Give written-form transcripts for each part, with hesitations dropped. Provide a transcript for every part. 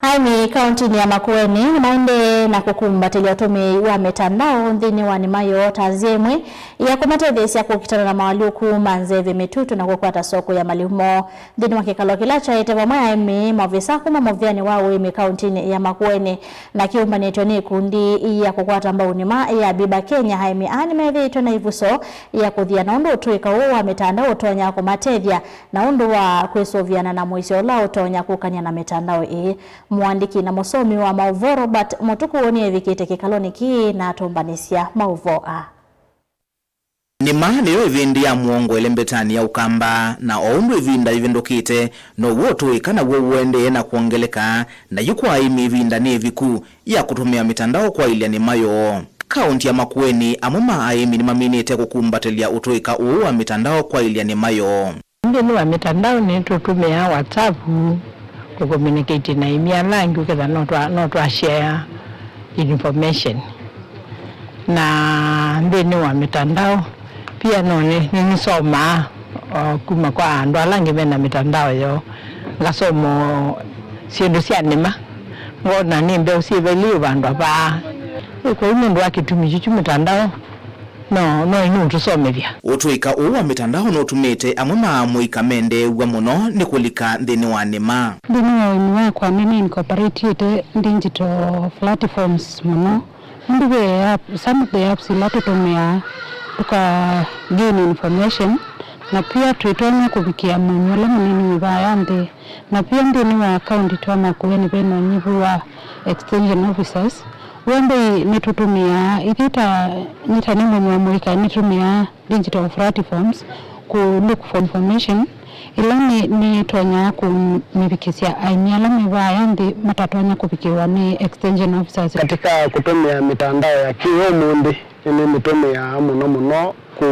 Haimi kaunti ya Makueni maende na kukumbatilia utume wa mitandao nthini wa nimayo tazemwe ya kumatethesia kukitana na mawaliuku manzeve mitutu na kukwata soko ya malihumo nthini wa kikalo kilacha ite vamwe haimi mavisa kuma movyani wawe ime kaunti ya Makueni na kiumba neto ni kundi ya kukwata mbaunima ya Biba Kenya haimi meveito na ivuso ya kuthia na undu utuika uwa mitandao utonya kumatethia na undu wa kwesoviana na muisi ola utonya kukanya na mitandao Mwandiki na musomi wa mauvo Robert Mutuku oni vikite kikaloni ki na tombanisia mauvoa. Nima niyo ivindi ya muongo elembetani ya ukamba na oundu ivinda ivindukite no wotu ikana uwende na kuongeleka na yukwa haimi ivinda ni viku ya kutumia mitandao kwa ili nimayo. Kaunti ya Makueni amuma haimi ni maminite kukumbatilia utuika uwa mitandao kwa ili nimayo. Ndini wa mitandao ni tutumia WhatsApp communicate na imia langu kada not share information na ndeni wa mitandao pia none nisoma kuma kwa andu alangi mena mitandao yo ngasomo sindu cia nima ngona nimbe usiveli bandu ba kwa mundu akitumije mitandao no inu tusomethia utuika uwa mitandao no tumite amwe maamu ikamende wa muno ni kulika nthini wa nima ndini wa kwa mimi incorporated digital platforms muno ndiwe app some of the apps ilatutumia tuka gain information na pia tuitonya kufikia mwenye munini wibayande na pia ndini wa account tu Makueni beno nyivu wa extension officers wembe nitutumia ikita nitanimo mwamulika nitumia digital platforms ku look for information ilani ni tonya ku mibikisia aimiala mibaya ndi matatonya kupikiwa ni extension officers katika kutumia mitandao ya kiyomundi ni mitumia muno ku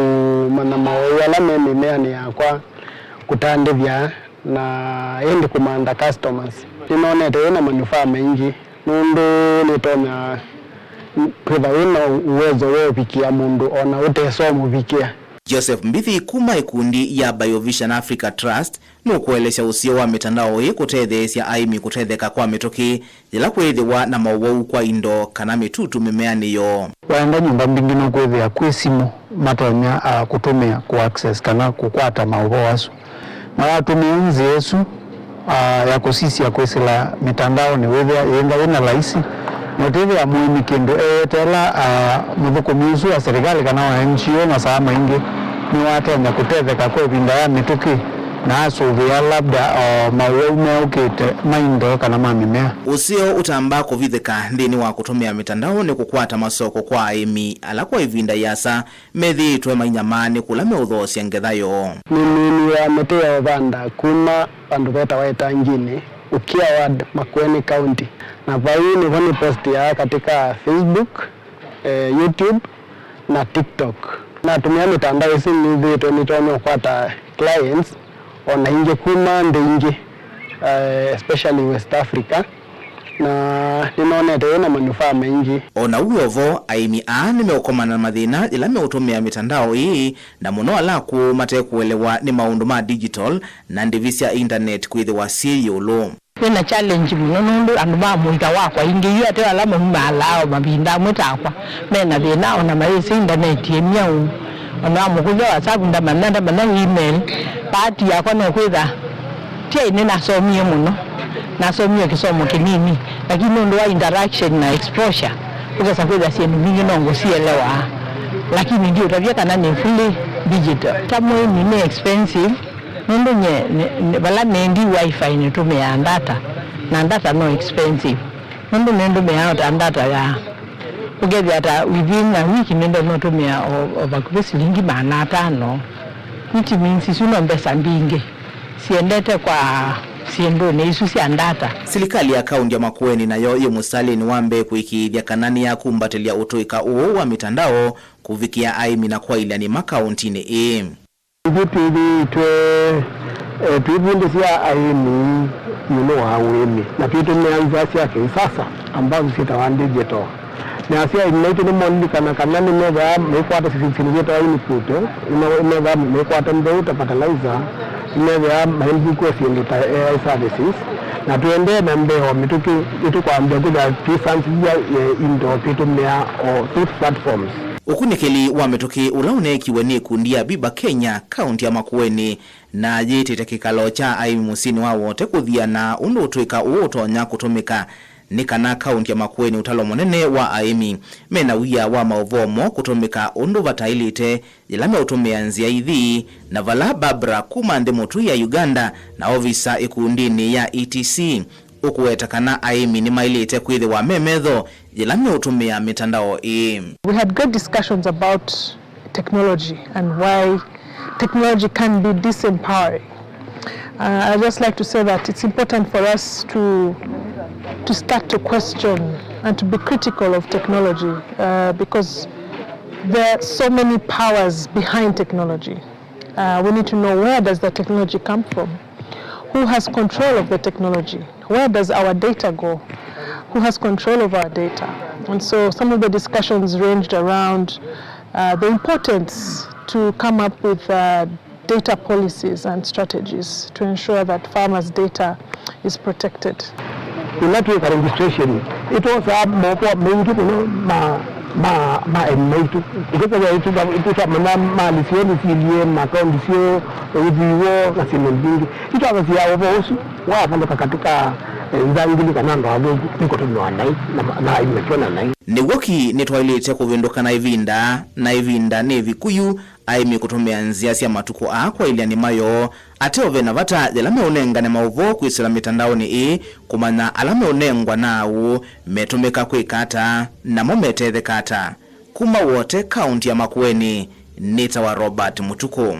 mana mawala mimea ni yakwa kutandivya na endi kumanda customers inaonete ina manufaa mengi nundu nitonya pwedha wina uwezo wewe pikia mundu ona utesomu pikia. Joseph Mbithi kuma ikundi ya Biovision Africa Trust nukuelesha usio wa mitandao hii kutethesia aimi kutetheka kwa mitoki jila kwethiwa na mauwau kwa indo kana mitutu mimeani yo. Waenda nyumba mbingi no kwethia kwi simu matonya kutumia ku access kana kukwata mauwau asu. Na watumia nzi yesu ya kusisi ya kwesila mitandao ni wethia yenga wina laisi motive ya muhimu kendo tela muthukumizu wa serikali kana wa NGO na saa maingi ni watenya kutetheka kwa vinda ya mituki na asuvia labda maweume ukite maindo kana mamimea usio utamba kuvitheka ndini wa kutumia mitandao ni kukwata masoko kwa aimi ala kwa ivinda yasa methi twe mainyamani kulame uthosia ngethayo mimi ya metea vanda kuma pandu beta waita ngini ukia ward Makueni County na vaini vani post ya katika Facebook, YouTube na TikTok na tumia mitandao isi vitu nitonyo kwata clients ona inge kuma ndingi especially West Africa na ninaonete ina manufaa mengi ona uyovo aimi nimeukomana na mathina ila meutumia mitandao hii na muno alaku mate kuelewa ni maundu ma digital na ndivisia internet kwithiwa seriolo wena challenge muno nundu andu ba muita wakwa ingi yu ate alama mmalao mabinda mutakwa mena bina ona maisi internet yemyau ona mukuja WhatsApp ndamanda email party yakwa no kwitha tie ni nasomie muno nasomie kisomo kinini lakini nundu wa interaction na exposure ukasa kwitha sienu mingi nongo sielewa lakini ndio tabia kana ni fully digital tamwe ni expensive nundu bala nendi wifi nitumia data na data no expensive nundu nendo mea data ya ugethi ata within a week nendo notumia over shilingi 500 which means suno mbesa mbingi siendete kwa siendo ne isu cia data. Serikali ya kaunti ya Makueni nayo iyo musali ni wambe kuikithia kanani ya kumbatilia utuika uo wa mitandao kuvikia aimi na kwa ilani makauntini Vipi tuivundisia aimi muno wa wemi na pia tumeanza siasa sasa ambazo sitawa digital na sia inaiti ni mondi kana ni mega mekwata sisi yetu aimi kuto mega mekwata ndo utapata liza mega mahindi kwa siendeta AI services na tuende na mbeo mituki kwa mbeo kuda tusanzia indo pitumia o these platforms. Ukunikeli wa mituki ulaune kiweni kundia Biba Kenya kaunti ya Makueni na jiti kikalo cha aimi musini wa wote kuthia na undu utuika uotonya kutumika nikana kaunti ya Makueni utalo monene wa aimi mena wia wa mauvomo kutumika undu vatailite ilame utumia nzia idhi na vala Barbara Kumande mutu ya Uganda na ovisa ikundini ya ETC ukuwetakana aimi ni mailite kwithe wa memedho ilame utumia mitandao ii. We had great discussions about technology and why technology can be disempowering. I'd just like to say that it's important for us to start to question and to be critical of technology because there are so many powers behind technology. We need to know, where does the technology come from? Who has control of the technology? Where does our data go? Who has control of our data? And so some of the discussions ranged around the importance to come up with data policies and strategies to ensure that farmers' data is protected. The network registration, it was more emaitu ukitaka itu mali sio filie makondi sio uziwo na simbingi itu akasia obosu wa panda katika nzangili kanando ago niko tunwa nai na imetona nai niwoki nitwailite kuvinduka na ivinda ne vikuyu aimi kutumia nzia cia matuko akwa iliani mayo ate ovena vata jelame unenga ne mauvo kuisila mitandao ni kumana alame unengwa nao metumika kuikata na mometethekata kuma wote kaunti ya Makueni. Nita wa Robert Mutuku.